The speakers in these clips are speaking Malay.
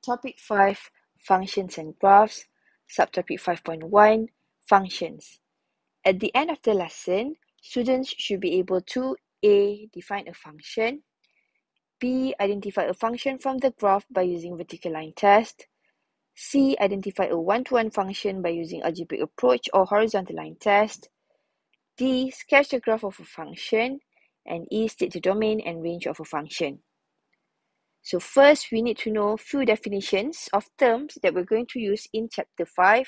Topic 5, Functions and Graphs, Subtopic 5.1, Functions. At the end of the lesson, students should be able to A. Define a function, B. Identify a function from the graph by using vertical line test, C. Identify a one-to-one function by using algebraic approach or horizontal line test, D. Sketch the graph of a function, and E. State the domain and range of a function. So first, we need to know few definitions of terms that we're going to use in chapter 5.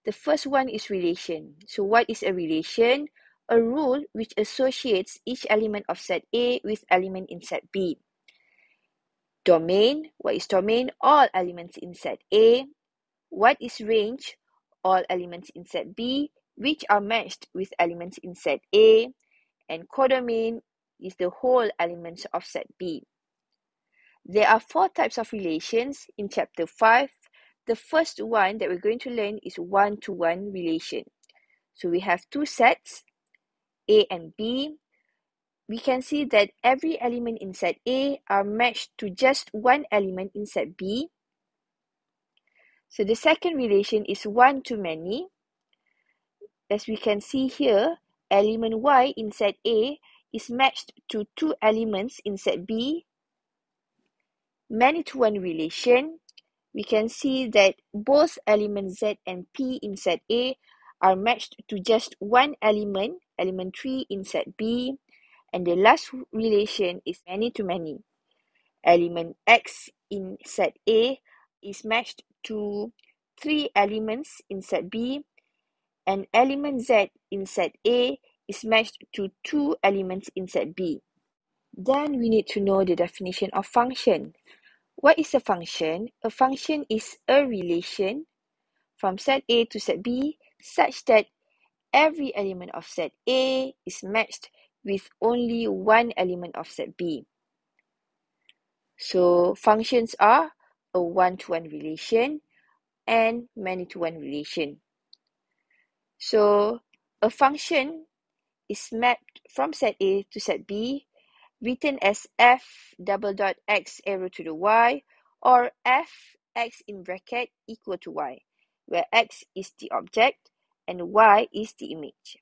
The first one is relation. So what is a relation? A rule which associates each element of set A with element in set B. Domain. What is domain? All elements in set A. What is range? All elements in set B which are matched with elements in set A. And codomain is the whole elements of set B. There are 4 types of relations in chapter 5. The first one that we're going to learn is one-to-one relation. So we have 2 sets, A and B. We can see that every element in set A are matched to just one element in set B. So the second relation is one-to-many. As we can see here, element Y in set A is matched to 2 elements in set B. Many-to-one relation, we can see that both elements Z and P in set A are matched to just one element, element 3 in set B. And the last relation is many-to-many. Element X in set A is matched to 3 elements in set B. And element Z in set A is matched to 2 elements in set B. Then we need to know the definition of function. What is a function? A function is a relation from set A to set B such that every element of set A is matched with only one element of set B. So functions are a one-to-one relation and many-to-one relation. So a function is mapped from set A to set B, written as f double dot x arrow to the y, or f x in bracket equal to y, where x is the object and y is the image.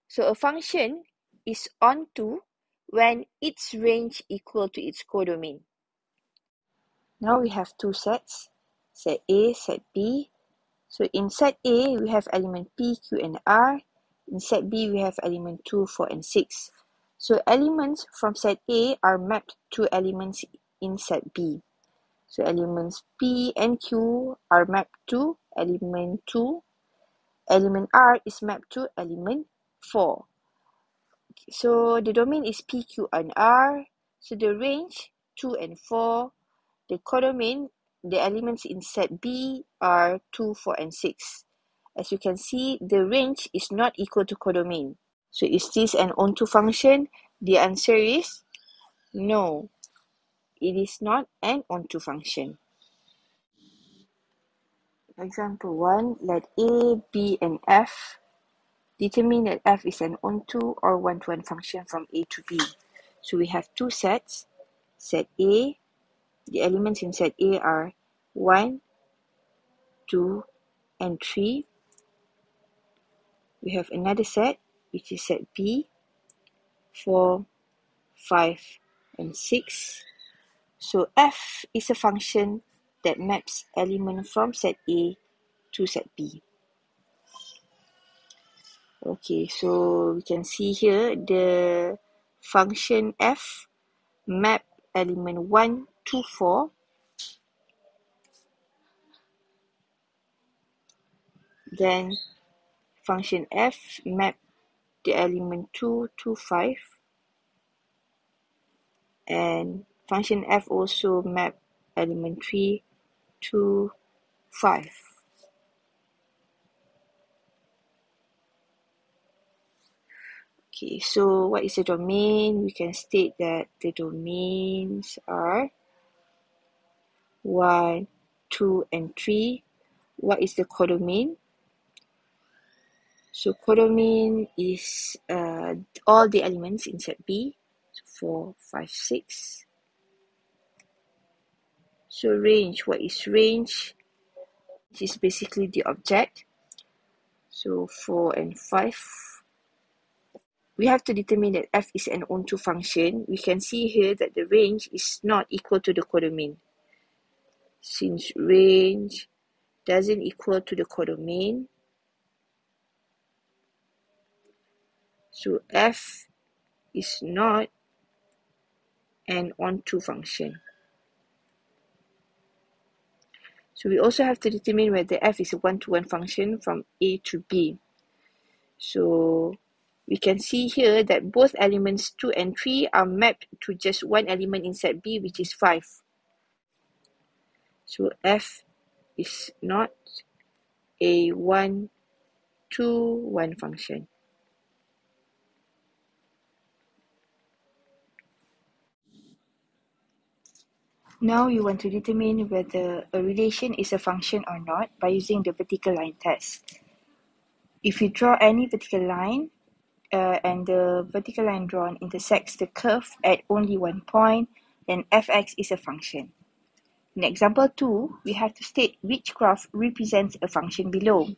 So a function is onto when its range equal to its codomain. Now we have 2 sets, set A, set B. So in set A, we have element P, Q, and R. In set B, we have element 2, 4, and 6. So elements from set A are mapped to elements in set B. So elements P and Q are mapped to element 2. Element R is mapped to element 4. So the domain is P, Q, and R. So the range 2 and 4. The codomain, the elements in set B are 2, 4, and 6. As you can see, the range is not equal to codomain. So is this an onto function? The answer is no. It is not an onto function. Example 1, let A, B, and F determine that F is an onto or one-to-one function from A to B. So we have 2 sets. Set A, the elements in set A are 1, 2, and 3. We have another set, which is set B, 4, 5, and 6. So f is a function that maps element from set A to set B. Okay, so we can see here the function f map element 1 to 4. Then function f map the element 2 to 5. And function f also map element 3 to 5. Okay, so what is the domain? We can state that the domains are 1, 2, and 3. What is the codomain? So codomain is all the elements in set B. So 4, 5, 6. So range, what is range? Which is basically the object. So 4 and 5. We have to determine that f is an onto function. We can see here that the range is not equal to the codomain. Since range doesn't equal to the codomain, so f is not an onto function. So we also have to determine whether f is a one-to-one function from A to B. So we can see here that both elements 2 and 3 are mapped to just one element in set B, which is 5. So f is not a one-to-one function. Now you want to determine whether a relation is a function or not by using the vertical line test. If you draw any vertical line and the vertical line drawn intersects the curve at only one point, then fx is a function. In example 2, we have to state which graph represents a function below.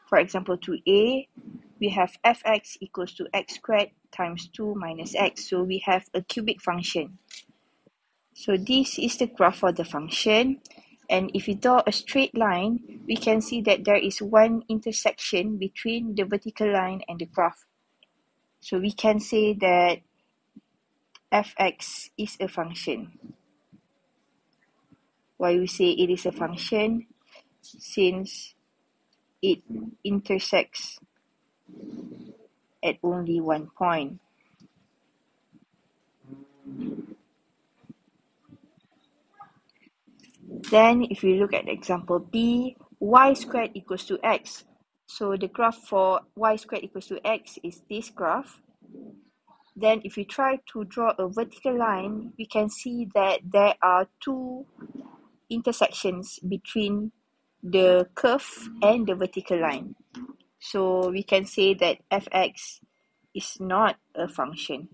For example 2a, we have fx equals to x squared times 2 minus x. So we have a cubic function. So this is the graph for the function. And if we draw a straight line, we can see that there is one intersection between the vertical line and the graph. So we can say that fx is a function. Why we say it is a function? Since it intersects at only one point. Then if we look at example B, y squared equals to x. So the graph for y squared equals to x is this graph. Then if we try to draw a vertical line, we can see that there are two intersections between the curve and the vertical line. So we can say that fx is not a function.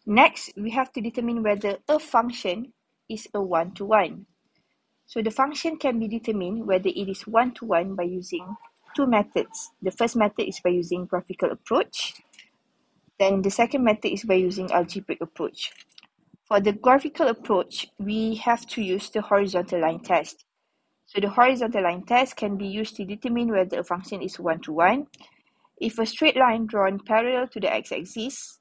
Next, we have to determine whether a function is a one-to-one. So the function can be determined whether it is one-to-one by using two methods. The first method is by using graphical approach. Then the second method is by using algebraic approach. For the graphical approach, we have to use the horizontal line test. So the horizontal line test can be used to determine whether a function is one-to-one. If a straight line drawn parallel to the x-axis,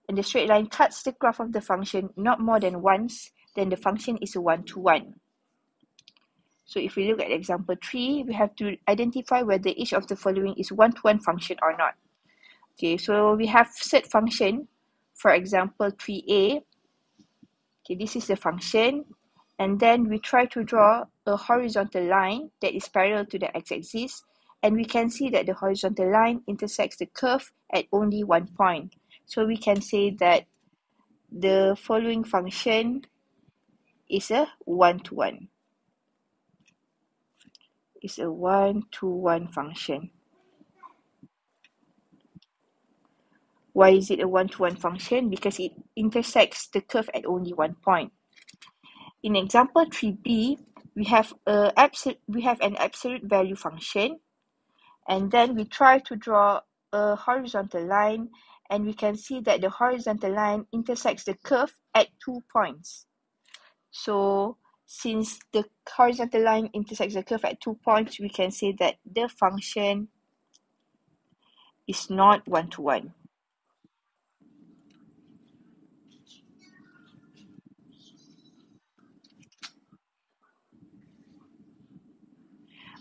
and the straight line cuts the graph of the function not more than once, then the function is a one-to-one. So if we look at example 3, we have to identify whether each of the following is one-to-one function or not. Okay, so we have set function, for example 3a. Okay, this is the function, and then we try to draw a horizontal line that is parallel to the x-axis, and we can see that the horizontal line intersects the curve at only one point. So we can say that the following function is a one-to-one. It's a one-to-one function. Why is it a one-to-one function? Because it intersects the curve at only one point. In example 3b, we have an absolute value function, and then we try to draw a horizontal line, and we can see that the horizontal line intersects the curve at 2 points. So since the horizontal line intersects the curve at 2 points, we can say that the function is not one-to-one.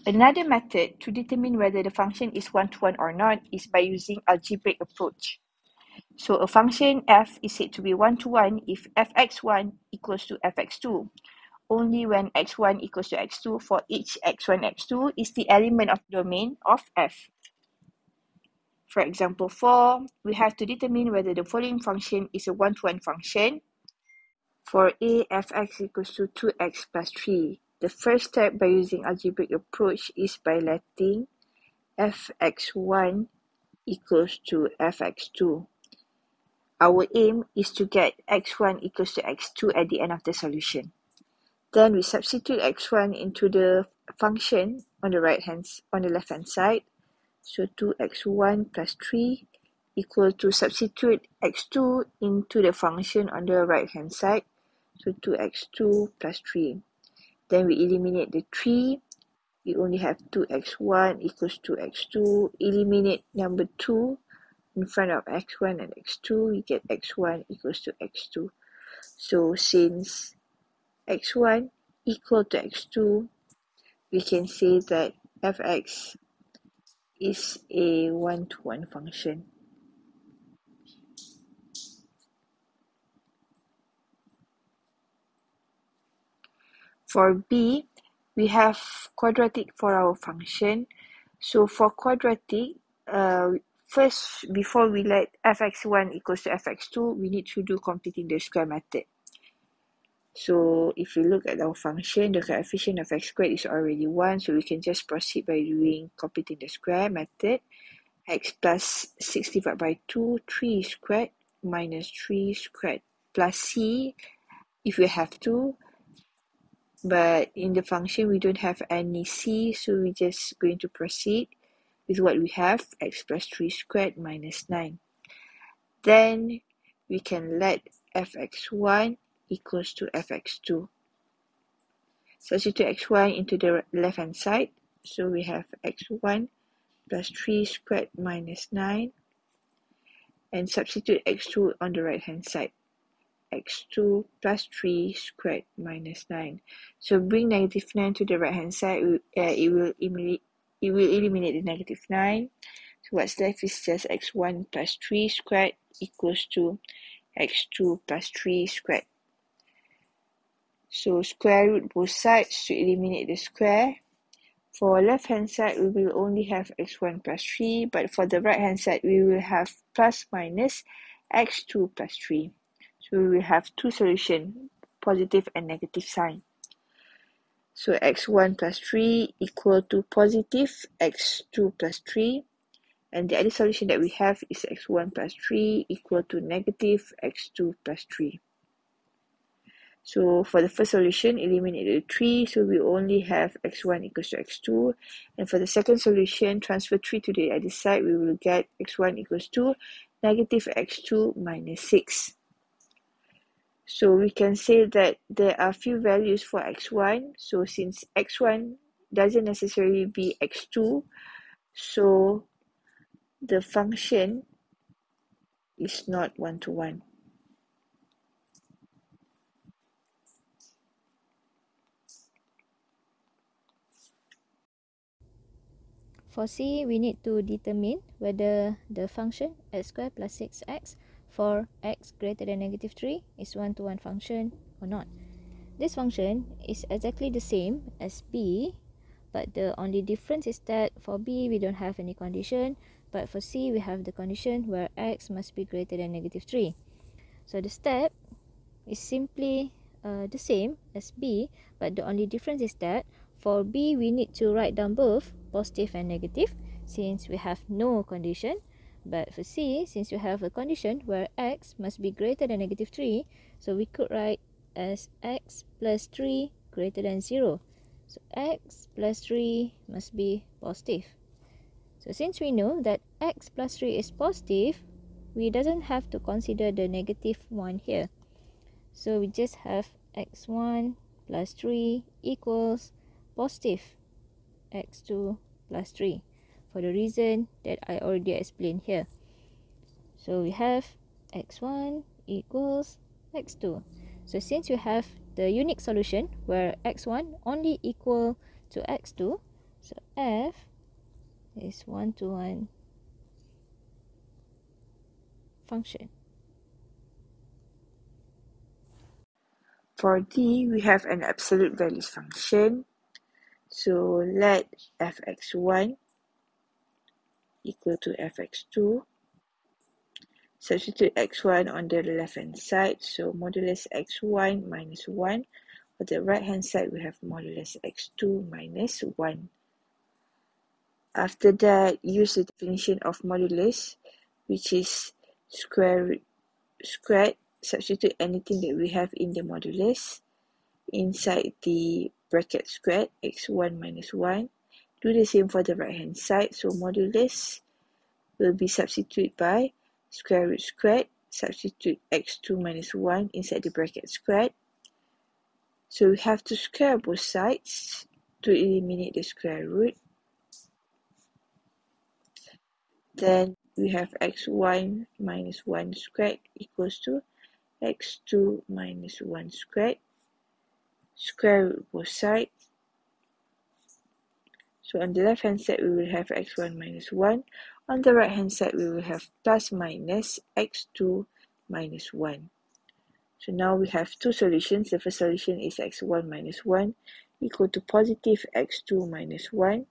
Another method to determine whether the function is one-to-one or not is by using algebraic approach. So a function f is said to be one-to-one if fx1 equals to fx2. Only when x1 equals to x2 for each x1, x2 is the element of domain of f. For example 4, we have to determine whether the following function is a one-to-one function. For a, fx equals to 2x plus 3. The first step by using algebraic approach is by letting fx1 equals to fx2. our aim is to get x1 equals to x2 at the end of the solution. Then we substitute x1 into the function on the left hand side. So 2x1 plus 3 equal to substitute x2 into the function on the right hand side. So 2x2 plus 3. Then we eliminate the 3. We only have 2x1 equals to x2. Eliminate number 2 in front of x1 and x2. We get x1 equals to x2. So since x1 equal to x2, we can say that fx is a one-to-one function. For b, we have quadratic for our function. So for quadratic, first, before we let fx1 equals to fx2, we need to do completing the square method. So if we look at our function, the coefficient of x squared is already 1, so we can just proceed by doing completing the square method. X plus 6 divided by 2, 3 squared minus 3 squared plus c if we have to. But in the function, we don't have any c, so we're just going to proceed with what we have, x plus 3 squared minus 9. Then we can let fx1 equals to fx2. Substitute x1 into the left hand side, so we have x1 plus 3 squared minus 9, and substitute x2 on the right hand side, x2 plus 3 squared minus 9. So bring negative 9 to the right hand side, it will eliminate the negative 9. So what's left is just x1 plus 3 squared equals to x2 plus 3 squared. So square root both sides to eliminate the square. For left hand side, we will only have x1 plus 3, but for the right hand side, we will have plus minus x2 plus 3. So we will have two solutions, positive and negative sign. So x1 plus 3 equal to positive x2 plus 3. And the other solution that we have is x1 plus 3 equal to negative x2 plus 3. So for the first solution, eliminate the 3, so we only have x1 equals to x2. And for the second solution, transfer 3 to the other side, we will get x1 equals to negative x2 minus 6. So we can say that there are few values for x1. So since x1 doesn't necessarily be x2, so the function is not one-to-one. For C, we need to determine whether the function x squared plus 6x for x greater than negative 3 is one-to-one function or not. This function is exactly the same as B, but the only difference is that for B, we don't have any condition, but for C, we have the condition where x must be greater than negative 3. So the step is simply the same as B, but the only difference is that for B, we need to write down both positive and negative since we have no condition. But for C, since we have a condition where x must be greater than negative 3, so we could write as x plus 3 greater than 0. So x plus 3 must be positive. So since we know that x plus 3 is positive, we doesn't have to consider the negative one here. So we just have x1 plus 3 equals positive x2 plus 3 for the reason that I already explained here. So we have x1 equals x2. So since we have the unique solution where x1 only equal to x2, so f is one-to-one function. For D, we have an absolute values function. So let fx1 equal to fx2. Substitute x1 on the left hand side. So modulus x1 minus 1. For the right hand side, we have modulus x2 minus 1. After that, use the definition of modulus, which is square root squared, substitute anything that we have in the modulus inside the bracket squared, x1 minus 1. Do the same for the right hand side. So modulus will be substituted by square root squared, substitute x2 minus 1 inside the bracket squared. So we have to square both sides to eliminate the square root. Then we have x1 minus 1 squared equals to x2 minus 1 squared. Square root both sides. So on the left hand side we will have x1 minus 1. On the right hand side we will have plus minus x2 minus 1. So now we have two solutions. The first solution is x1 minus 1 equal to positive x2 minus 1.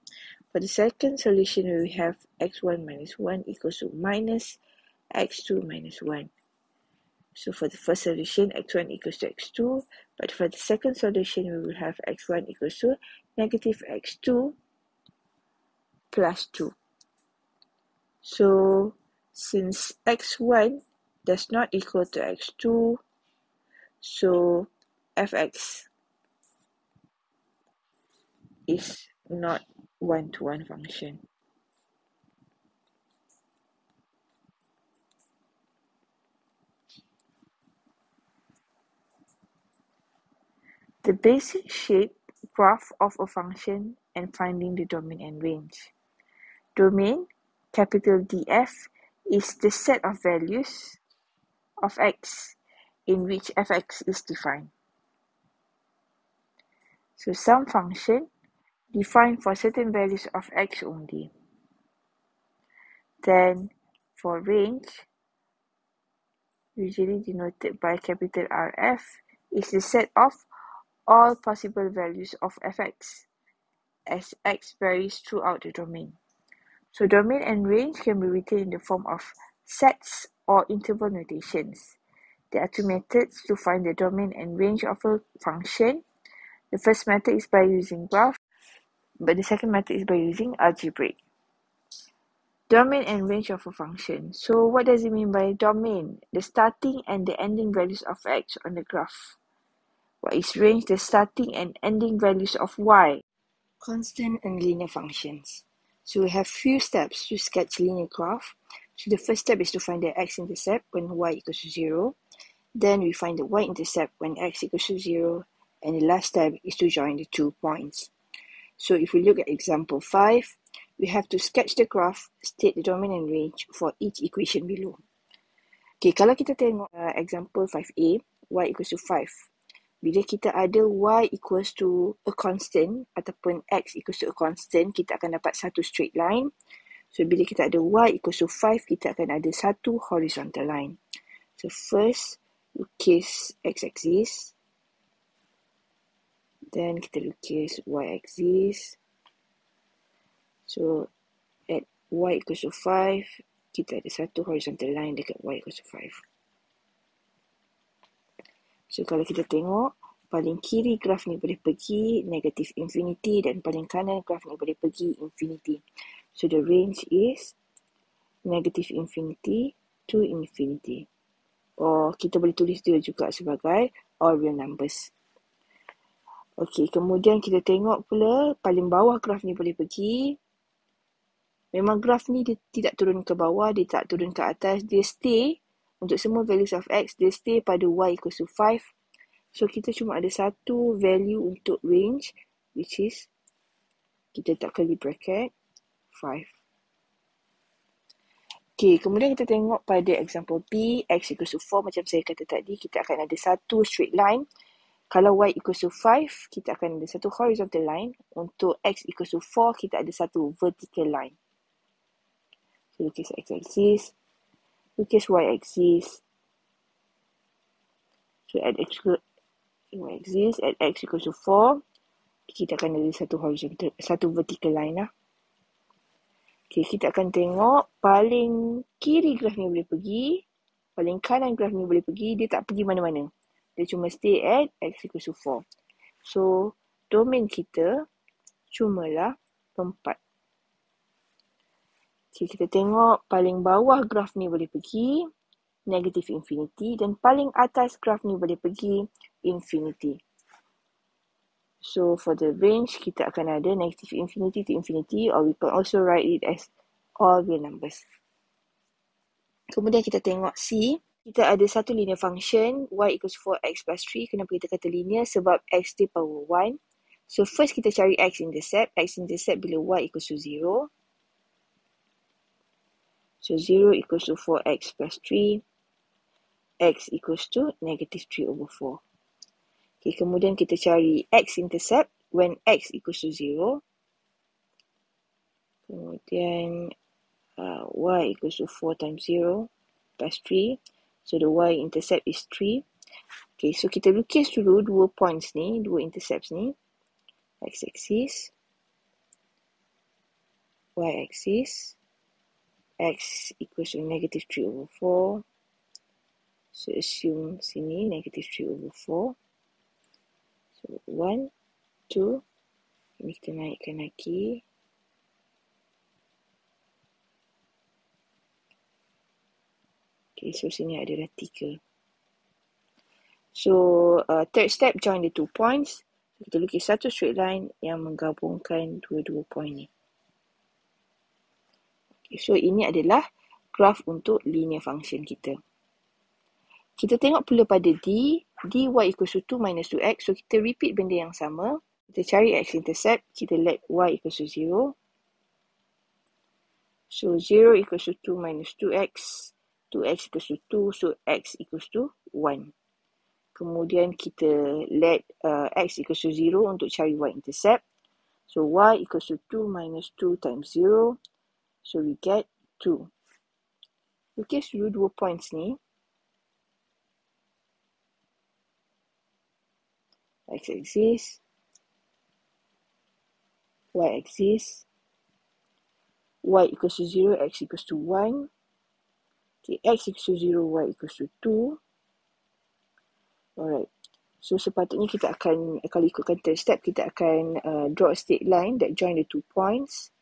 For the second solution, we have x1 minus 1 equals to minus x2 minus 1. So for the first solution, x1 equals to x2. But for the second solution, we will have x1 equals to negative x2 plus 2. So since x1 does not equal to x2, so fx is not one-to-one function. The basic shape graph of a function and finding the domain and range. Domain, capital DF, is the set of values of x in which fx is defined. So some function defined for certain values of x only. Then for range, usually denoted by capital RF, is the set of all possible values of fx as x varies throughout the domain. So domain and range can be written in the form of sets or interval notations. There are two methods to find the domain and range of a function. The first method is by using graph, but the second method is by using algebraic. Domain and range of a function. So what does it mean by domain? The starting and the ending values of x on the graph. What is range? The starting and ending values of y. Constant and linear functions. So we have few steps to sketch linear graph. So the first step is to find the x-intercept when y equals to 0. Then we find the y-intercept when x equals to 0. And the last step is to join the 2 points. So if we look at example 5, we have to sketch the graph, state the domain and range for each equation below. Okay, kalau kita tengok example 5a, y equals to 5. Bila kita ada y equals to a constant ataupun x equals to a constant, kita akan dapat satu straight line. So bila kita ada y equals to 5, kita akan ada satu horizontal line. So first, lukis x-axis. Then kita lukis y-axis. So at y equals to 5, kita ada satu horizontal line dekat y equals to 5. So kalau kita tengok, paling kiri graf ni boleh pergi negative infinity dan paling kanan graf ni boleh pergi infinity. So the range is negative infinity to infinity. Or kita boleh tulis dia juga sebagai all real numbers. Okay, kemudian kita tengok pula paling bawah graf ni boleh pergi. Memang graf ni dia tidak turun ke bawah, dia tak turun ke atas, dia stay untuk semua values of x, dia stay pada y equals to 5. So kita cuma ada satu value untuk range, which is kita letak curly bracket 5. Okay, kemudian kita tengok pada example B, x equals to 4 macam saya kata tadi, kita akan ada satu straight line. Kalau y equals to 5, kita akan ada satu horizontal line. Untuk x equals to 4, kita ada satu vertical line. So lukis x-axis, lukis y-axis. So at y-axis, at x equals to 4, kita akan ada satu horizontal, satu vertical line lah. Okay, kita akan tengok paling kiri graf ni boleh pergi, paling kanan graf ni boleh pergi, dia tak pergi mana-mana. Dia cuma stay at x equals to 4. So, domain kita cumalah 4. Okay, kita tengok paling bawah graf ni boleh pergi, negative infinity, dan paling atas graf ni boleh pergi infinity. So for the range, kita akan ada negative infinity to infinity, or we can also write it as all real numbers. Kemudian kita tengok C, kita ada satu linear function y equals 4x plus 3. Kenapa kita kata linear? Sebab x to the power 1. So first kita cari x-intercept. X-intercept bila y equals to 0. So 0 equals to 4x plus 3. X equals to negative 3 over 4. Okay, kemudian kita cari x-intercept when x equals to 0. Kemudian y equals to 4 times 0 plus 3. So the y-intercept is 3. Okay, so kita lukis dulu dua points ni, dua intercepts ni. X-axis, y-axis. X equals to negative 3 over 4. So assume sini negative 3 over 4. So 1, 2. Ini kita naikkan lagi. Okay, so sini adalah 3. So third step, join the 2 points. Kita lukis satu straight line yang menggabungkan dua-dua point ni. Okay, so ini adalah graf untuk linear function kita. Kita tengok pula pada D, dy equals to 2 minus 2x. So kita repeat benda yang sama. Kita cari x-intercept, kita let y equals to 0. So 0 equals to 2 minus 2x. 2x equals to 2, so x equals to 1. Kemudian kita let x equals to 0 untuk cari y-intercept. So y equals to 2 minus 2 times 0. So we get 2. Lukis dulu dua points ni. X-axis, y-axis, y equals to 0, x equals to 1. Okay, x equals to 0, y equals to 2. Alright, so sepatutnya kita akan, kalau ikutkan third step, kita akan draw a straight line that join the 2 points.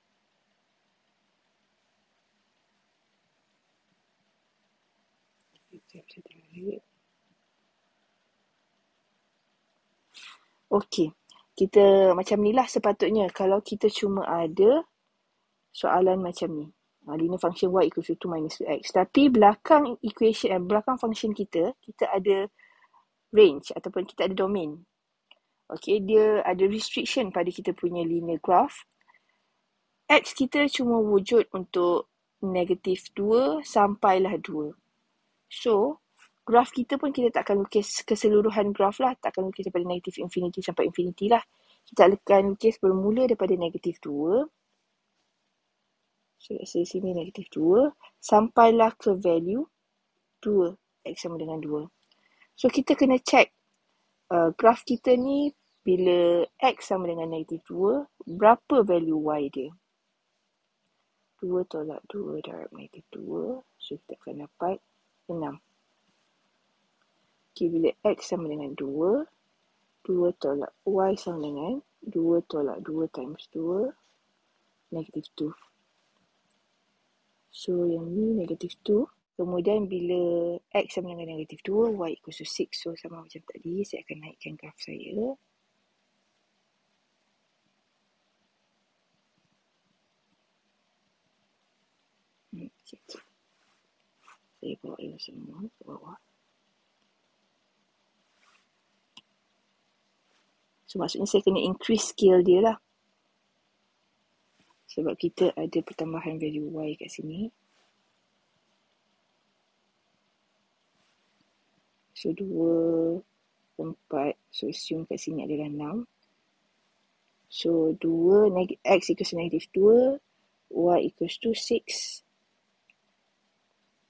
Okay, kita macam ni lah sepatutnya kalau kita cuma ada soalan macam ni. Linear function y equals to 2 minus 2x. Tapi belakang equation, belakang function kita ada range ataupun kita ada domain. Okay, dia ada restriction pada kita punya linear graph. X kita cuma wujud untuk negatif 2 sampailah 2. So, graf kita pun kita tak akan lukis keseluruhan graf lah. Tak akan lukis daripada negatif infinity sampai infinity lah. Kita akan lukis bermula daripada negatif 2. So, let's say sini negatif 2. Sampailah ke value 2. X sama dengan 2. So, kita kena check graf kita ni bila X sama dengan negatif 2, berapa value Y dia? 2 tolak 2 darab negatif 2. So, kita akan dapat 6. Okay, bila X sama dengan 2, 2 tolak Y sama dengan 2 tolak 2 times 2, negatif 2. So, yang ni negatif 2. Kemudian, bila X sama dengan negatif 2, Y equals to 6. So, sama macam tadi, saya akan naikkan graf saya. Okay. Saya bawa ini semua ke bawah. So, maksudnya saya kena increase scale dia lah. Sebab kita ada pertambahan value Y kat sini. So, 2, 4. So, assume kat sini adalah 6. So, 2, X equals to negative 2. Y equals to 6.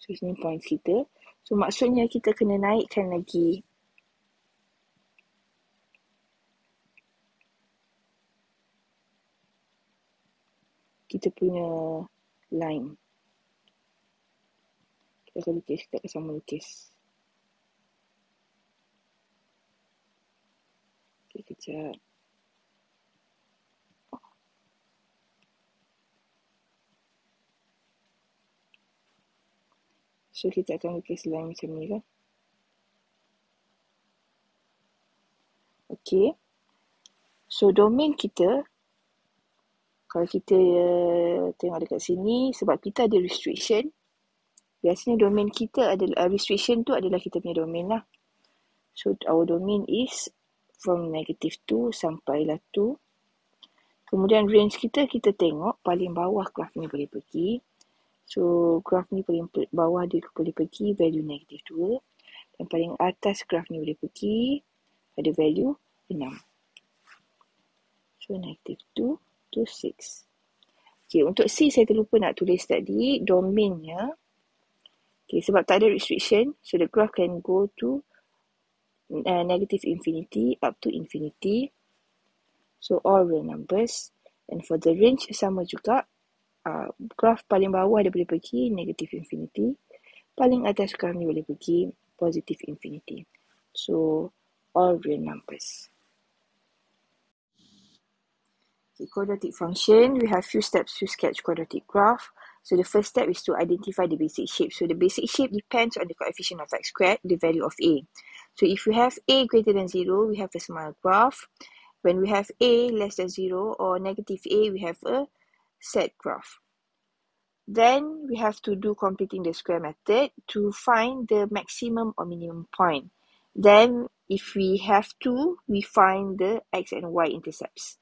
So, sini point kita. So, maksudnya kita kena naikkan lagi kita punya line. Kita akan lukis, kita akan sama lukis. Okay, kejap. So, kita akan lukis line macam ni kan. Okay. So, domain kita, kalau kita tengok dekat sini, sebab kita ada restriction, biasanya domain kita adalah, restriction tu adalah kita punya domain lah. So, our domain is from -2 sampailah 2. Kemudian range kita tengok paling bawah graf ni boleh pergi. So, graf ni paling bawah dia boleh pergi value -2. Dan paling atas graf ni boleh pergi ada value 6. So, -2 to 6. Okay, untuk C saya terlupa nak tulis tadi, domainnya. Okay, sebab tak ada restriction, so the graph can go to -infinity up to infinity. So, all real numbers. And for the range sama juga, graf paling bawah dia boleh pergi -infinity. Paling atas graf ni boleh pergi +infinity. So, all real numbers. Okay, quadratic function, we have few steps to sketch quadratic graph. So, the first step is to identify the basic shape. So, the basic shape depends on the coefficient of x squared, the value of a. So, if we have a greater than 0, we have a smile graph. When we have a less than 0 or negative a, we have a set graph. Then we have to do completing the square method to find the maximum or minimum point. Then if we have to, we find the x and y intercepts.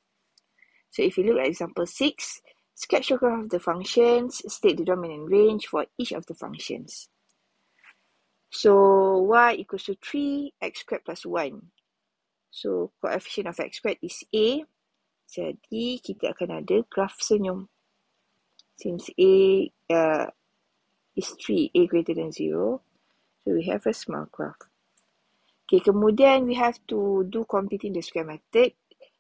So if you look at example 6, sketch the graph of the functions, state the domain and range for each of the functions. So y equals to 3, x squared plus 1. So coefficient of x squared is a. Jadi kita akan ada graf senyum. Since a is 3, a greater than 0, so we have a smile graph. Okay, kemudian we have to do completing the square method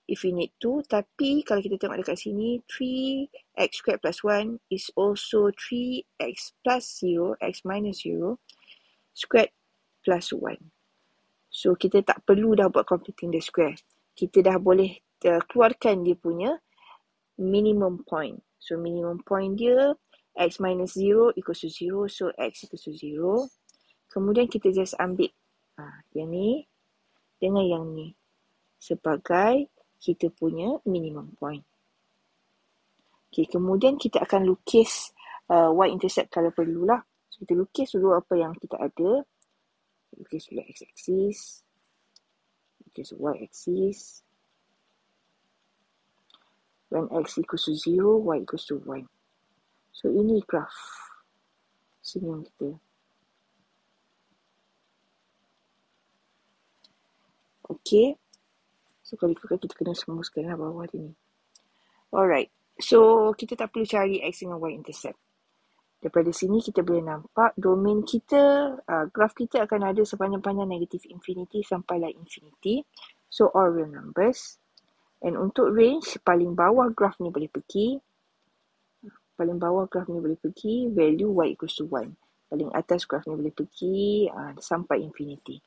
if we need to. Tapi kalau kita tengok dekat sini, 3x squared plus 1 is also 3x plus 0, x minus 0, squared plus 1. So, kita tak perlu dah buat completing the square. Kita dah boleh keluarkan dia punya minimum point. So, minimum point dia, x minus 0 equals to 0. So, x equals to 0. Kemudian, kita just ambil yang ni dengan yang ni sebagai kita punya minimum point. Okay, kemudian kita akan lukis y-intercept kalau perlulah. So, kita lukis dulu apa yang kita ada. Lukis dulu x-axis. Lukis y-axis. When x equals to 0, y equals to 1. So, ini graf senyum kita. Okay. So, kalau ikutkan kita kena semuskan bawah dia ni. Alright. So, kita tak perlu cari x dengan y-intercept. Daripada sini kita boleh nampak domain kita, graf kita akan ada sepanjang-panjang negative infinity sampailah infinity. So, all real numbers. And untuk range, paling bawah graf ni boleh pergi. Paling bawah graf ni boleh pergi, value y equals to 1. Paling atas graf ni boleh pergi sampai infinity.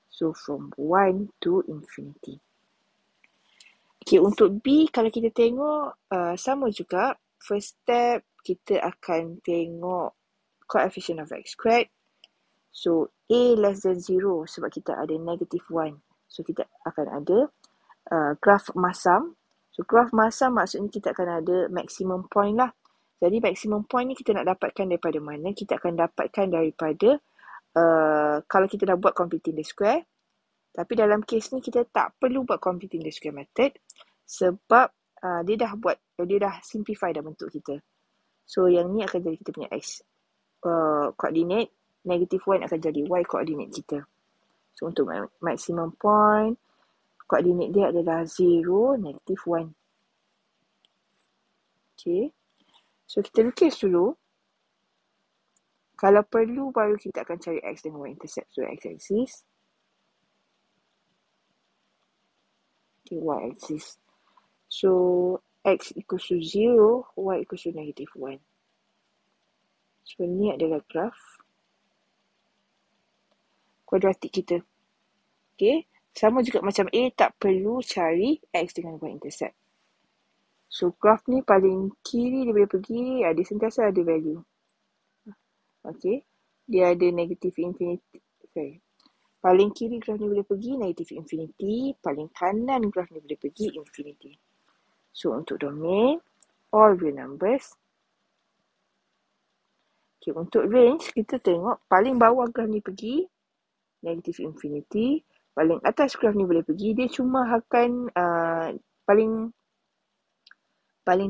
So, from 1 to infinity. Okay, untuk B, kalau kita tengok, sama juga. First step, kita akan tengok coefficient of x squared. So, A less than 0 sebab kita ada negative 1. So, kita akan ada graf masam. So, graf masam maksudnya kita akan ada maximum point lah. Jadi, maximum point ni kita nak dapatkan daripada mana? Kita akan dapatkan daripada kalau kita dah buat completing the square. Tapi dalam case ni kita tak perlu buat completing the square method sebab dia dah simplify dah bentuk kita. So, yang ni akan jadi kita punya x coordinate, negative 1 akan jadi y coordinate kita. So, untuk maximum point, coordinate dia adalah 0, negative 1. Okay. So, kita lukis dulu. Kalau perlu, baru kita akan cari x dengan y-intercept. So, x-axis. Okay, y-axis. So, x equals to 0, y equals to negative 1. So, ni adalah graf kuadratik kita. Okay. Sama juga macam A, tak perlu cari x dengan y-intercept. So, graf ni paling kiri dia boleh pergi, dia sentiasa ada value. Okay. dia ada negatif infinity. Sorry. Paling kiri graf ni boleh pergi negatif infinity, paling kanan graf ni boleh pergi infinity. So untuk domain, all real numbers. Okay, untuk range, kita tengok paling bawah graf ni pergi negatif infinity, paling atas graf ni boleh pergi, dia cuma akan paling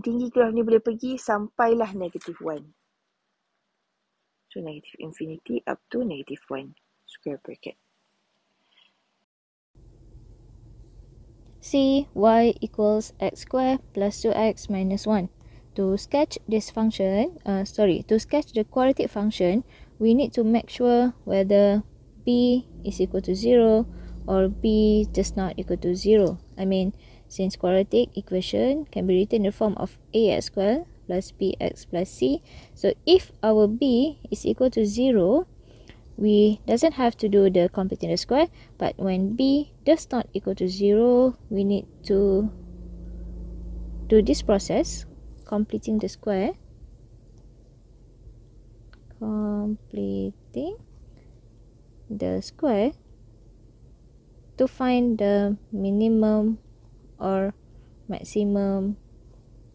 tinggi graf ni boleh pergi sampailah negatif 1. So negative infinity up to negative 1 square bracket. See y equals x squared plus 2x minus 1. To sketch this function, to sketch the quadratic function, we need to make sure whether b is equal to 0 or b does not equal to 0. I mean, since quadratic equation can be written in the form of ax squared plus bx plus c, so if our b is equal to 0, we doesn't have to do the completing the square, but when b does not equal to 0, we need to do this process, completing the square, to find the minimum or maximum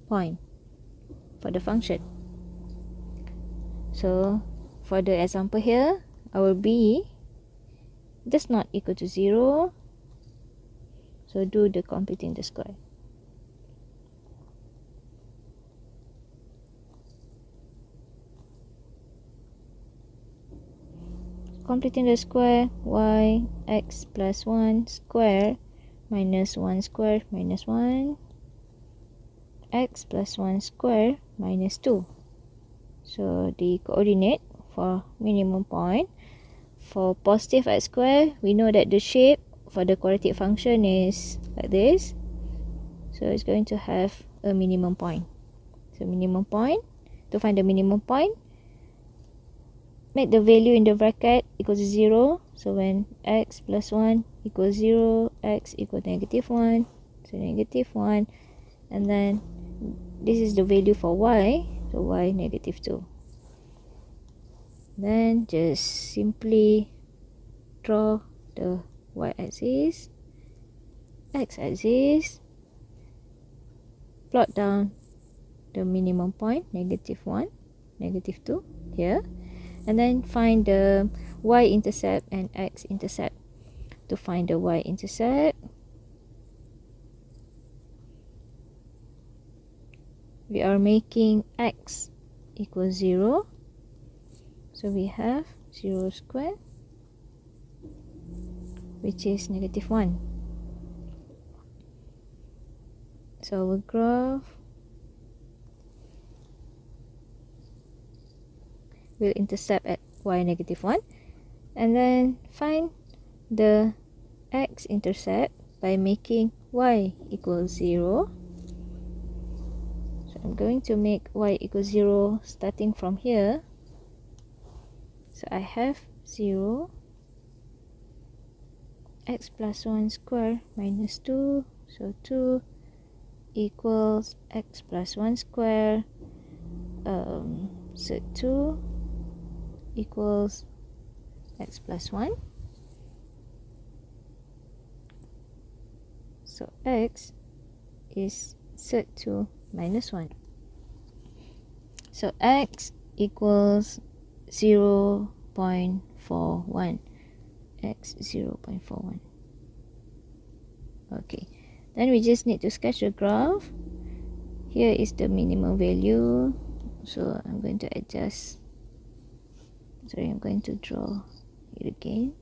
point for the function. So for the example here, our b does not equal to 0, so do the completing the square. Completing the square, y x plus 1 square minus 1 square minus 1, x plus 1 square minus 2. So the coordinate for minimum point, for positive x square, we know that the shape for the quadratic function is like this. So it's going to have a minimum point. So minimum point, to find the minimum point, make the value in the bracket equals to 0. So when x plus 1 equals 0, x equals negative 1. So negative 1. And then this is the value for y. So y negative 2. Then just simply draw the y-axis, x-axis, plot down the minimum point, negative 1, negative 2 here. And then find the y-intercept and x-intercept. To find the y-intercept, we are making x equals 0. So we have 0 squared, which is negative 1. So our graph will intercept at y negative 1. And then find the x-intercept by making y equals 0. So I'm going to make y equals 0 starting from here. So I have 0, x plus 1 square minus 2, so 2 equals x plus 1 square, so 2 equals x plus 1. So x is set 2 minus 1. So x equals 0.41. X 0.41. Okay, then we just need to sketch a graph. Here is the minimum value, so I'm going to adjust. Sorry, I'm going to draw it again.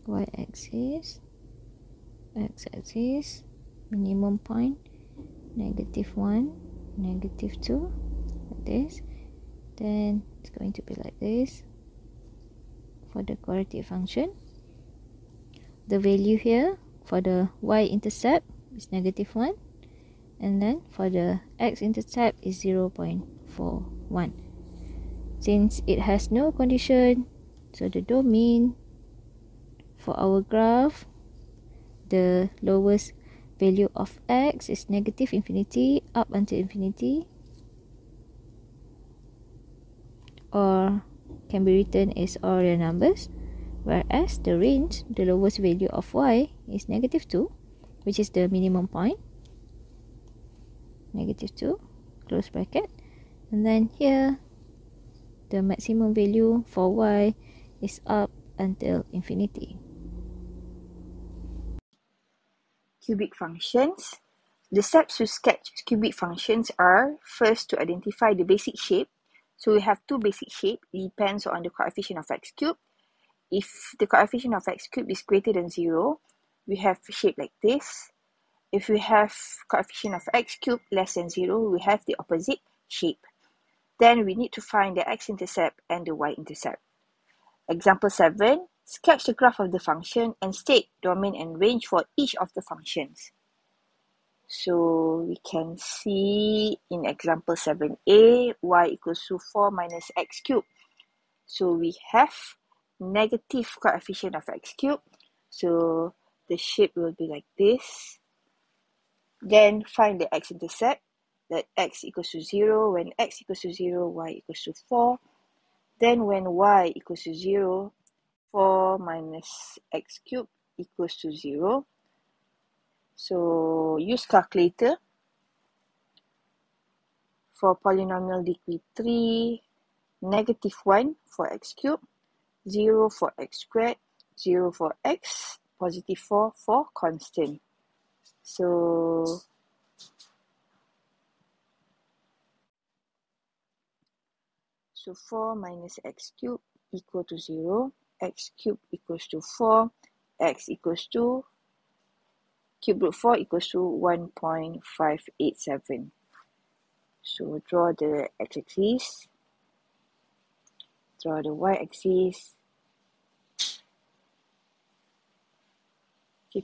Y-axis, x-axis, minimum point, negative 1, negative 2, like this. Then it's going to be like this for the quadratic function. The value here for the y-intercept is negative 1, and then for the x-intercept is 0.41. Since it has no condition, so the domain for our graph, the lowest value of x is negative infinity up until infinity. or can be written as all real numbers, whereas the range, the lowest value of y is -2, which is the minimum point, -2, close bracket, and then here the maximum value for y is up until infinity. Cubic functions. The steps to sketch cubic functions are, first, to identify the basic shape. So we have two basic shapes, depends on the coefficient of x cubed. If the coefficient of x cubed is greater than 0, we have a shape like this. If we have coefficient of x cubed less than 0, we have the opposite shape. Then we need to find the x-intercept and the y-intercept. Example 7, sketch the graph of the function and state domain and range for each of the functions. So we can see in example 7a, y equals to 4 minus x cubed. So we have negative coefficient of x cubed. So the shape will be like this. Then find the x-intercept, that x equals to 0. When x equals to 0, y equals to 4. Then when y equals to 0, 4 minus x cubed equals to 0. So use calculator. For polynomial degree 3, -1 for x cubed, 0 for x squared, 0 for x, +4 for constant. So 4 minus x cubed equal to 0, x cubed equals to 4, x equals to cube root 4 equals to 1.587. So draw the x-axis, draw the y-axis.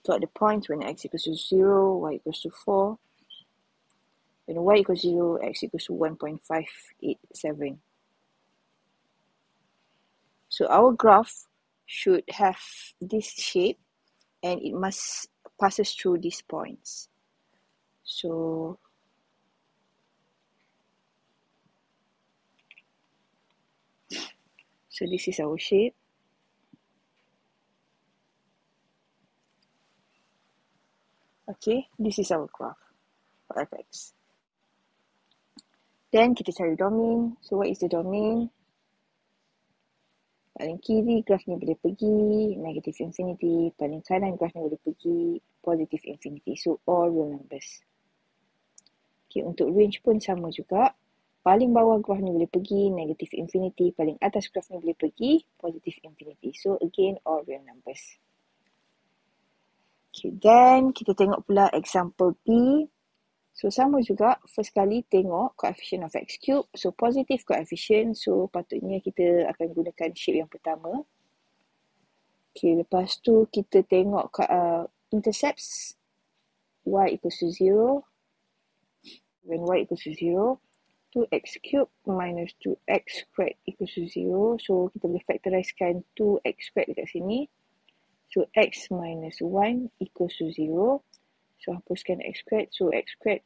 Plot the points when x equals to 0, y equals to 4. When y equals 0, x equals to 1.587. So our graph should have this shape and it must passes through these points. So this is our shape. Okay, this is our graph for fx. Then kita cari domain. So what is the domain? Paling kiri graf ni boleh pergi negative infinity. Paling kanan graf ni boleh pergi positive infinity. So all real numbers. Okay, untuk range pun sama juga. Paling bawah graf ni boleh pergi negative infinity. Paling atas graf ni boleh pergi positive infinity. So again all real numbers. Okay, then kita tengok pula example B. So sama juga, first kali tengok coefficient of x cube. So positive coefficient, so patutnya kita akan gunakan shape yang pertama. Okay, lepas tu kita tengok intercepts. Y equals to 0. When y equals to 0, 2x cubed minus 2x squared equals to 0. So kita boleh factorizekan 2x squared dekat sini. So x minus 1 equals to 0. So hapuskan x squared. So x squared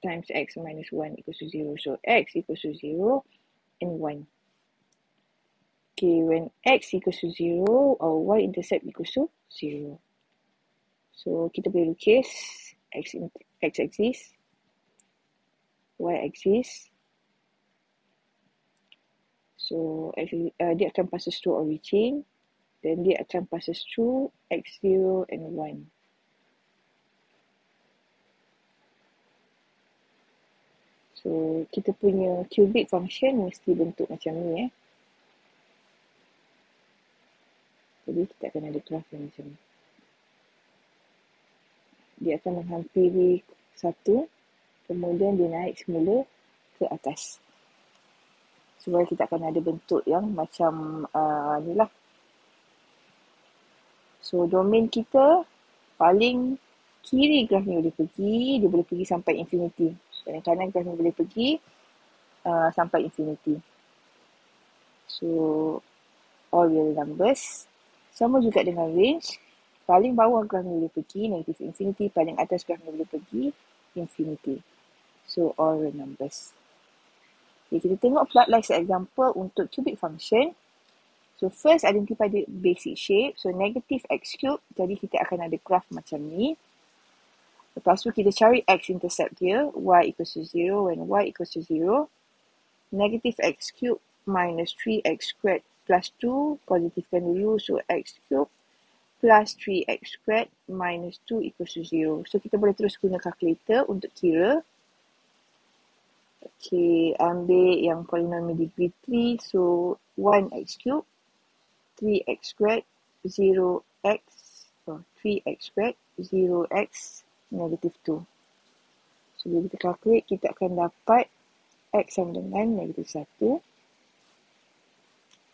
times x minus 1 equals to 0. So x equals to 0 and 1. Okay, when x equals to 0, our y-intercept equals to 0. So kita boleh lukis x-axis, y-axis. So dia akan passes through origin. Then dia akan passes through x0 and 1. So kita punya cubic function mesti bentuk macam ni. Jadi kita akan ada graf yang macam ni. Dia akan menghampiri satu, kemudian dia naik semula ke atas. Supaya kita akan ada bentuk yang macam ni lah. So domain kita paling kiri graf ni boleh pergi, dia boleh pergi sampai infinity. Dan kanan graf ni boleh pergi sampai infinity. So all real numbers. Sama juga dengan range. Paling bawah graf ni boleh pergi negative infinity, paling atas graf ni boleh pergi infinity. So all real numbers. Okay, kita tengok pula like example untuk cubic function. So first identify the basic shape. So negative x cube, jadi kita akan ada graph macam ni. Lepas tu kita cari x-intercept dia, y equals to 0 when y equals to 0. Negative x cube minus 3x squared plus 2, positifkan dulu, so x cube plus 3x squared minus 2 equals to 0. So kita boleh terus guna calculator untuk kira. Okay, ambil yang polinomial degree 3, so 1x cube 3x squared 0x 3x squared 0x negative 2. So bila kita calculate, kita akan dapat x sama dengan negatif 1,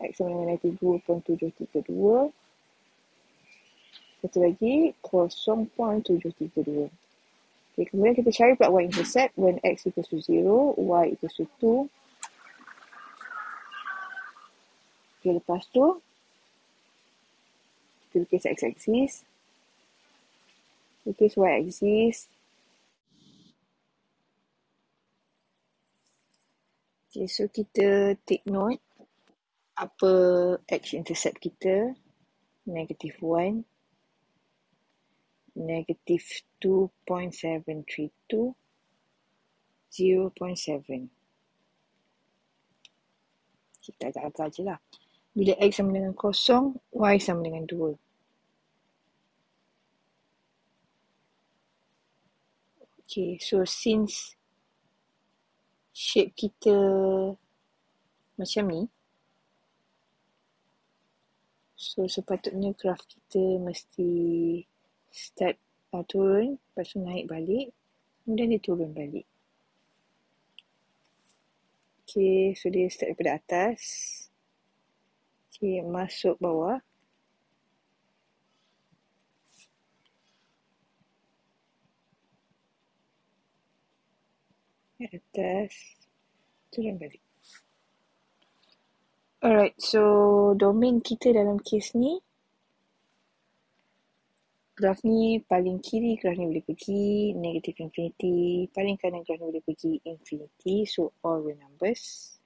x sama dengan negatif 2.732, satu lagi 0.732. Okay, kemudian kita cari pula y-intercept when x equals to 0, y equals to 2. Okay, lepas tu kita lukis x-axis, lukis y-axis. Okay, so kita take note apa x-intercept kita, negative 1, negative 2.732, 0.7. Kita agak-agak je lah. Bila x sama dengan 0, y sama dengan 2. Okay, so since shape kita macam ni, so sepatutnya graf kita mesti start turun, lepas tu naik balik, kemudian dia turun balik. Okay, so dia start daripada atas. Okay, masuk bawah. Atas, turun balik. Alright, so domain kita dalam kes ni, graf ni paling kiri graf ni boleh pergi negative infinity, paling kanan graf ni boleh pergi infinity, so all real numbers.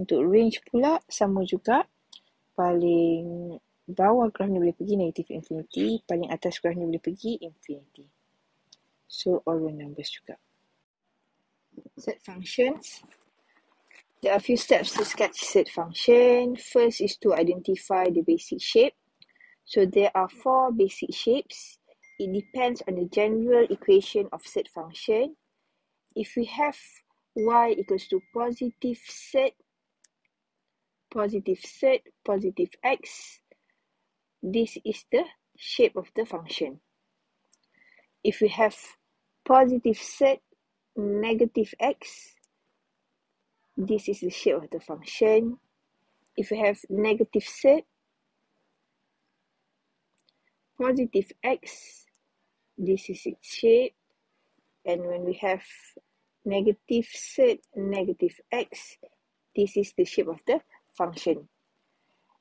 Untuk range pula sama juga, paling bawah graf ni boleh pergi negative infinity, paling atas graf ni boleh pergi infinity. So all real numbers juga. Set functions. There are a few steps to sketch set function. First is to identify the basic shape. So there are 4 basic shapes. It depends on the general equation of set function. If we have y equals to positive set, positive x, this is the shape of the function. If we have positive set, negative x, this is the shape of the function. If we have negative set, positive x, this is its shape. And when we have negative set, negative x, this is the shape of the function.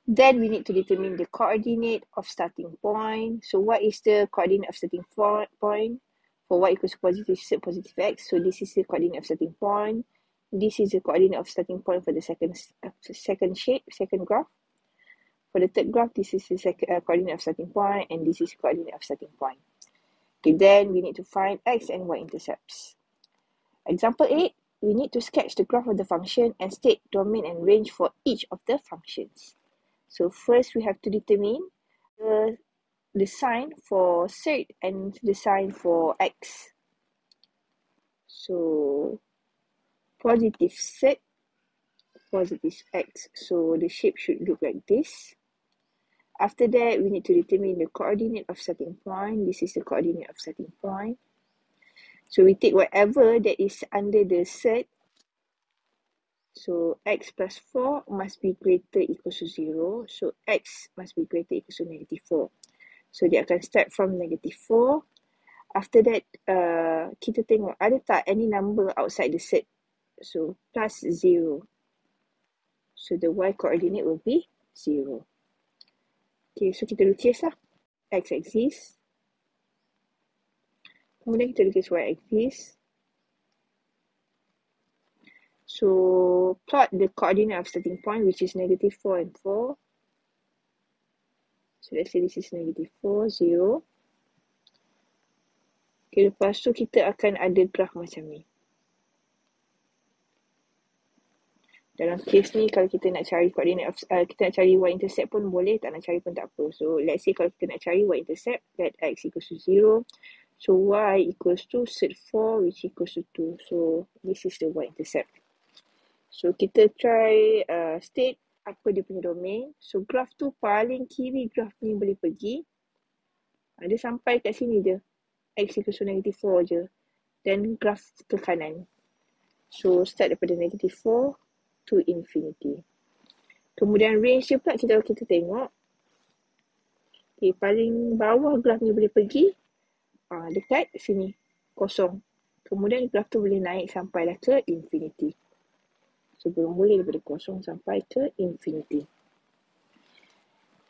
Then we need to determine the coordinate of starting point. So what is the coordinate of starting point? For y equals to positive set, positive x. So this is the coordinate of starting point. This is the coordinate of starting point for the second shape, second graph. For the third graph, this is the coordinate of starting point, and this is coordinate of starting point. Okay, then we need to find x and y intercepts. Example 8, we need to sketch the graph of the function and state domain and range for each of the functions. So first we have to determine the sign for set and the sign for x. So positive set, positive x. So the shape should look like this. After that, we need to determine the coordinate of starting point. This is the coordinate of starting point. So we take whatever that is under the set. So x plus 4 must be greater equals to 0. So x must be greater equals to negative 4. So dia akan start from negative 4. After that, kita tengok ada tak any number outside the set. So plus 0. So the y coordinate will be 0. Okay, so kita lukis lah x-axis. Kemudian kita lukis y-axis. So plot the coordinate of starting point, which is -4 and 4. So let's say this is -4, 0. Okay, lepas tu kita akan ada graf macam ni. Dalam kes ni, kalau kita nak cari coordinate of, kita nak cari y-intercept pun boleh, tak nak cari pun tak apa. So let's say kalau kita nak cari y-intercept, let x equals to 0. So y equals to set 4, which equals to 2. So this is the y-intercept. So kita try state apa dia punya domain. So graf tu paling kiri graf ni boleh pergi. Dia sampai kat sini je. X equals to -4 je. Then graf ke kanan. So start daripada -4 to infinity. Kemudian range dia pula kita tengok. Okay, paling bawah graf ni boleh pergi dekat sini, kosong. Kemudian graf tu boleh naik sampai dah ke infinity. So boleh daripada kosong sampai ke infinity.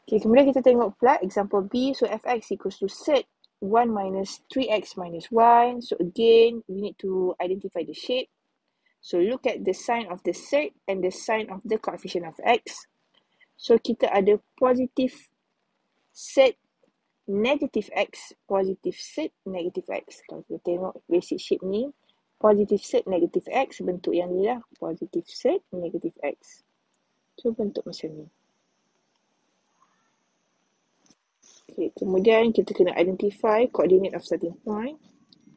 Okay, kemudian kita tengok pula example B. So fx equals to set 1 minus 3x minus 1. So again, we need to identify the shape. So look at the sign of the set and the sign of the coefficient of x. So kita ada positive set negative x, positive set negative x. Kalau kita tengok basic shape ni, positive set negative x, bentuk yang ni lah, positive set negative x. So bentuk macam ni. Okay, kemudian kita kena identify coordinate of starting point.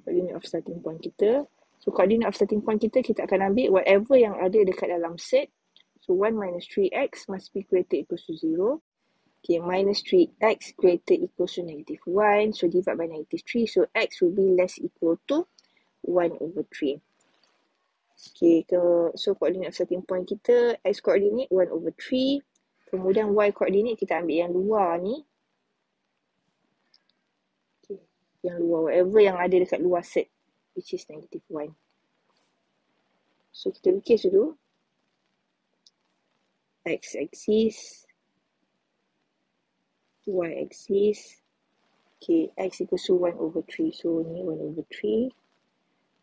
Coordinate of starting point kita. So coordinate of starting point kita akan ambil whatever yang ada dekat dalam set. So 1 minus 3x must be greater equals to 0. Okay, minus 3x greater equals to -1. So divide by -3. So x will be less equal to 1/3. Okay, so coordinate of starting point kita, x coordinate 1/3. Kemudian y coordinate kita ambil yang luar ni. Okay, yang luar, whatever yang ada dekat luar set, which is -1. So kita lukis dulu. X-axis, y-axis. Okay, x equals to 1/3. So ni 1/3.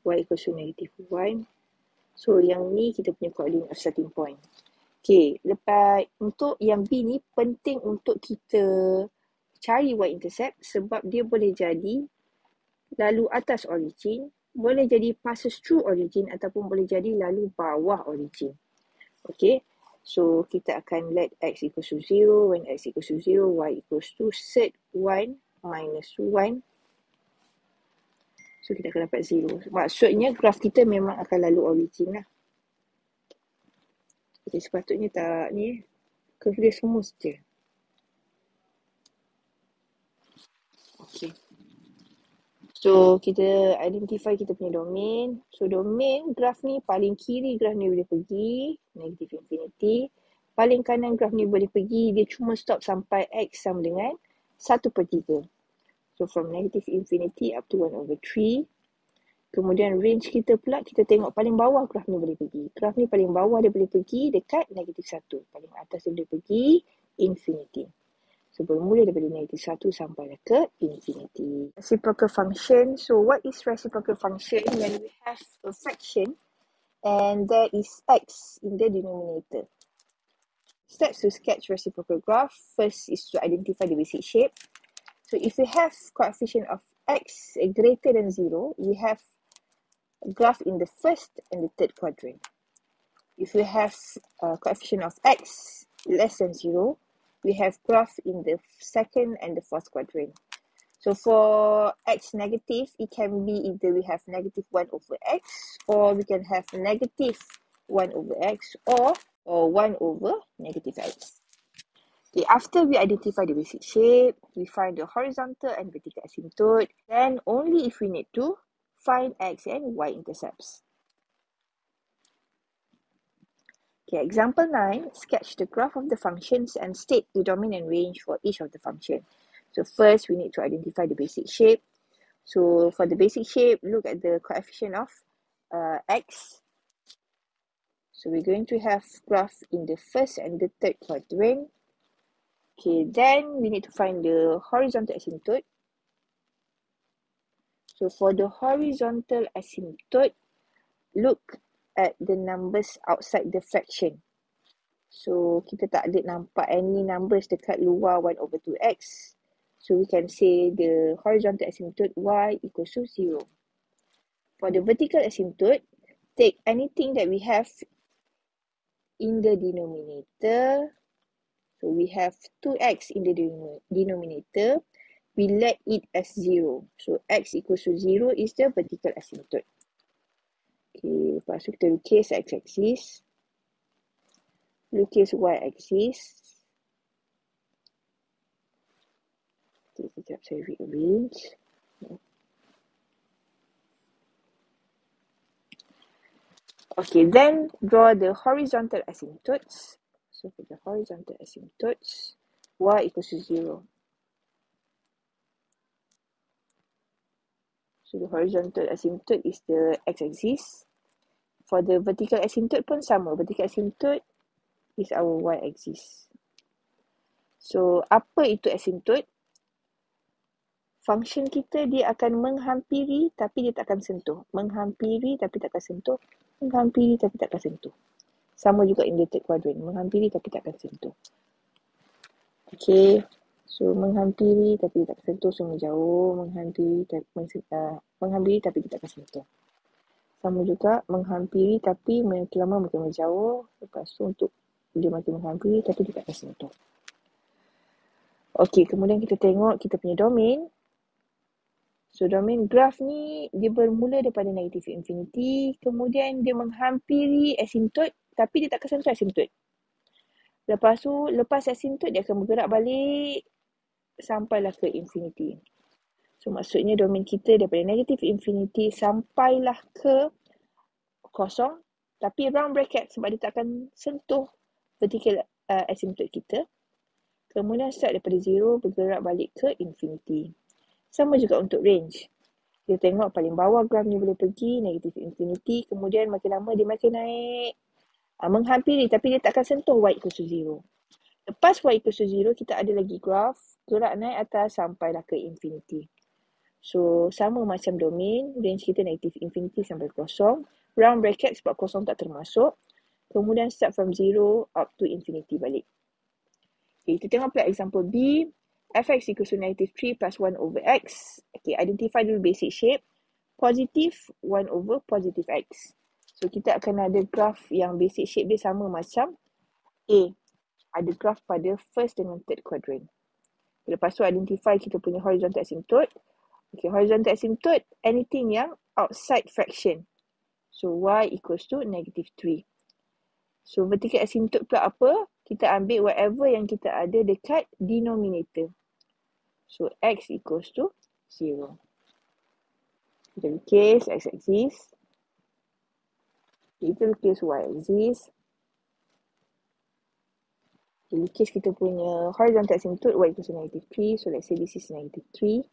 Y equals to -1. So yang ni kita punya coordinate of starting point. Okay, lepas untuk yang B ni penting untuk kita cari y-intercept sebab dia boleh jadi lalu atas origin, boleh jadi passes through origin ataupun boleh jadi lalu bawah origin. Okay, so kita akan let x equals to 0. When x equals to 0, y equals to set 1 minus 1. So kita akan dapat 0. Maksudnya graf kita memang akan lalu origin lah. Okay, sepatutnya tak ni, curve dia smooth je. Okay. So kita identify kita punya domain. So domain graf ni paling kiri graf ni boleh pergi negative infinity. Paling kanan graf ni boleh pergi, dia cuma stop sampai x sama dengan 1/3. So from negative infinity up to 1/3. Kemudian range kita pula, kita tengok paling bawah graf ni boleh pergi. Graf ni paling bawah dia boleh pergi dekat -1. Paling atas dia boleh pergi infinity. So bermula daripada -1 sampai ke infinity. Reciprocal function. So what is reciprocal function? When we have a fraction and there is x in the denominator. Steps to sketch reciprocal graph. First is to identify the basic shape. So if we have coefficient of x greater than 0, we have a graph in the first and the third quadrant. If we have coefficient of x less than 0, we have graph in the second and the fourth quadrant. So for x negative, it can be either we have -1/x, or we can have -1/x, or 1/-x. Okay, after we identify the basic shape, we find the horizontal and vertical asymptote. Then only if we need to find x and y intercepts. Okay, example 9, sketch the graph of the functions and state the domain and range for each of the function. So first, we need to identify the basic shape. So for the basic shape, look at the coefficient of x. So we're going to have graph in the first and the third quadrant. Okay, then we need to find the horizontal asymptote. So for the horizontal asymptote, look at the numbers outside the fraction. So, kita tak ada nampak any numbers dekat luar 1 over 2x. So, we can say the horizontal asymptote y equals to 0. For the vertical asymptote, take anything that we have in the denominator. So, we have 2x in the denominator. We let it as 0. So, x equals to 0 is the vertical asymptote. Okay, lepas tu kita lukis x-axis. Lukis y-axis. Okay, sekejap saya rearrange. Okay, then draw the horizontal asymptotes. So for the horizontal asymptotes, y equals to 0. So the horizontal asymptote is the x-axis. For the vertical asymptote pun sama. Vertical asymptote is our y-axis. So apa itu asymptote? Function kita dia akan menghampiri tapi dia tak akan sentuh. Menghampiri tapi tak akan sentuh. Menghampiri tapi tak akan sentuh. Sama juga in the third quadrant. Menghampiri tapi tak akan sentuh. Okay. So, menghampiri tapi tak sentuh, so menjauh. Menghampiri tapi tidak akan sentuh. Sama juga, menghampiri tapi makin lama makin menjauh. Lepas tu untuk dia makin menghampiri tapi tidak akan sentuh. Okay, kemudian kita tengok kita punya domain. So, domain graf ni dia bermula daripada negative infinity. Kemudian dia menghampiri asymptote tapi dia tak akan sentuh asymptote. Lepas tu, lepas asymptote dia akan bergerak balik sampailah ke infinity. So, maksudnya domain kita daripada negative infinity sampailah ke kosong. Tapi round bracket sebab dia tak akan sentuh vertical asymptote kita. Kemudian start daripada 0 bergerak balik ke infinity. Sama juga untuk range. Kita tengok paling bawah graf ni boleh pergi negative infinity. Kemudian makin lama dia makin naik. Menghampiri tapi dia tak akan sentuh y equals to 0. Lepas y equals to 0, kita ada lagi graf. Gerak naik atas sampailah ke infinity. So, sama macam domain. Range kita negative infinity sampai kosong. Round bracket sebab kosong tak termasuk. Kemudian start from 0 up to infinity balik. Okay, kita tengok pula example B. Fx equals to negative 3 plus 1 over x. Okay, identify dulu basic shape. Positive 1 over positive x. So, kita akan ada graf yang basic shape dia sama macam A. Ada graf pada first dengan third quadrant. Lepas tu identify kita punya horizontal asymptote. Okay, horizontal asymptote, anything yang outside fraction. So, y equals to negative 3. So, vertical asymptote pula apa? Kita ambil whatever yang kita ada dekat denominator. So, x equals to 0. Kita lukis x-axis. Kita lukis y-axis. Kita lukis kita punya horizontal asymptote y equals to negative 3. So, let's say this is negative 3.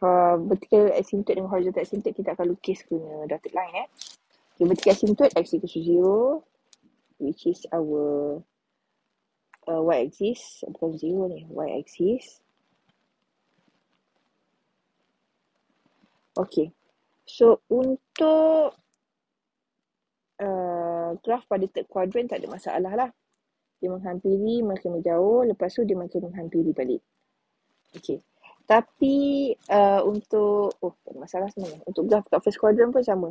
For vertical asymptote dengan horizontal asymptote, kita akan lukis punya dotted line. Okay, vertical asymptote x equals to 0, which is our y-axis. Bukan 0 ni, y-axis. Okay. So, untuk graf pada third quadrant tak ada masalah lah. Dia menghampiri, makin menjauh. Lepas tu dia makin menghampiri balik. Okay. Tapi untuk, tak ada masalah sebenarnya. Untuk graf kat first quadrant pun sama.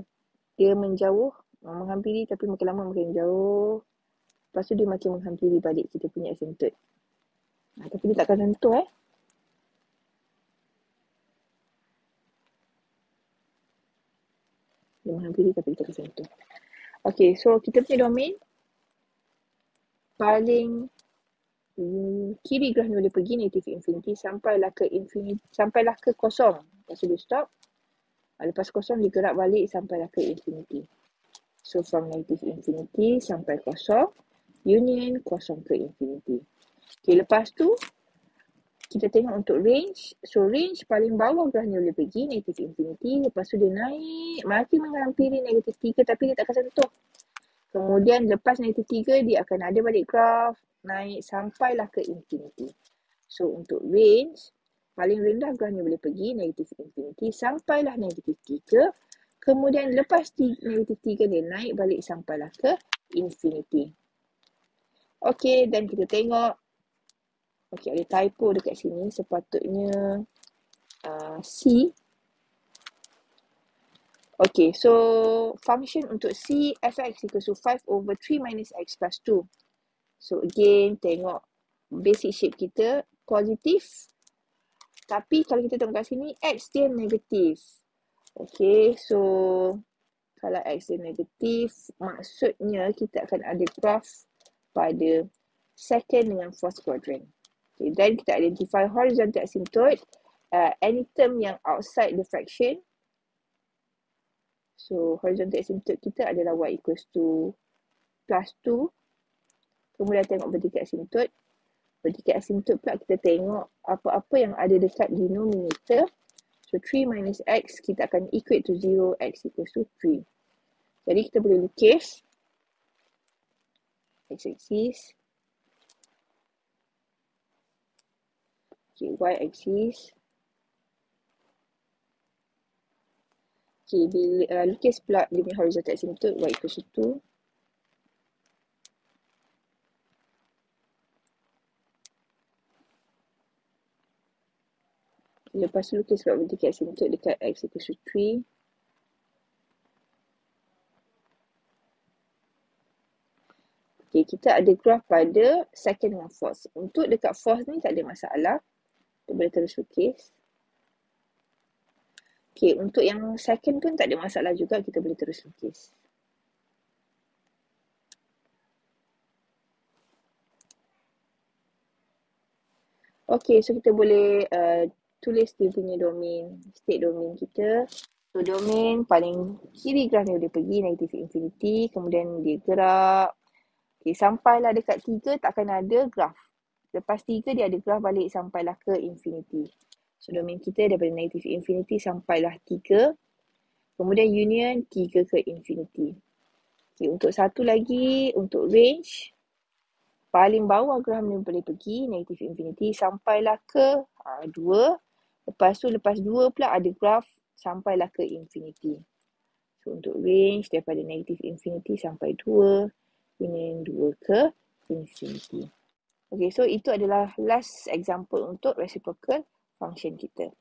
Dia menjauh, menghampiri tapi makin lama makin jauh. Lepas tu dia makin menghampiri balik kita punya asymptote. Tapi dia takkan sentuh Dia menghampiri tapi dia takkan sentuh. Okay, so kita punya domain paling kiri graf ni boleh pergi negative infinity sampailah ke kosong. Lepas tu dia stop. Lepas kosong dia gerak balik sampailah ke infinity. So from negative infinity sampai kosong, union kosong ke infinity. Okay, lepas tu kita tengok untuk range. So range paling bawah graf ni boleh pergi negative infinity. Lepas tu dia naik, makin menghampiri negative 3 tapi dia tak akan sentuh. Kemudian lepas negative 3 dia akan ada balik graf naik sampailah ke infinity. So untuk range Paling rendah graf ni boleh pergi negatif infinity sampailah negatif 3. Kemudian lepas negatif 3 dia naik balik sampailah ke infinity. Okey, dan kita tengok. Okey, ada typo dekat sini. Sepatutnya C. Okey, so function untuk C fx equals to 5 over 3 minus x plus 2. So again, tengok basic shape kita positif. Tapi kalau kita tengok kat sini, x dia negatif. Okey, so kalau x dia negatif, maksudnya kita akan ada graph pada second dengan fourth quadrant. Okay, dan kita identify horizontal asymptote, any term yang outside the fraction. So horizontal asymptote kita adalah y equals to plus 2. Kemudian tengok vertical asymptote. Vertical asymptote pula kita tengok apa-apa yang ada dekat denominator. So 3 minus x kita akan equate to 0, x equals to 3. Jadi kita boleh lukis x-axis. Okay, y-axis. Okay, bila lukis pula dia punya horizontal asymptote y equals to 2. Lepas tu lukis pula vertical asymptote dekat x equals to 3. Okay, kita ada graph pada second dengan fourth. Untuk dekat fourth ni tak ada masalah. Kita boleh terus lukis. Okay, untuk yang second pun tak ada masalah juga. Kita boleh terus lukis. Okay, so kita boleh tulis dia punya domain, state domain kita. So, domain paling kiri graf ni boleh pergi negatif infinity. Kemudian dia gerak. Okay, sampailah dekat 3 takkan ada graf. Lepas 3 dia ada graf balik sampailah ke infinity. So, domain kita daripada negatif infinity sampailah 3. Kemudian union 3 ke infinity. Okay, untuk satu lagi, untuk range, paling bawah graf ni boleh pergi negatif infinity sampailah ke 2. Lepas tu, lepas 2 pula ada graf sampailah ke infinity. So, untuk range daripada negatif infinity sampai 2, union 2 ke infinity. Okay, so itu adalah last example untuk reciprocal function kita.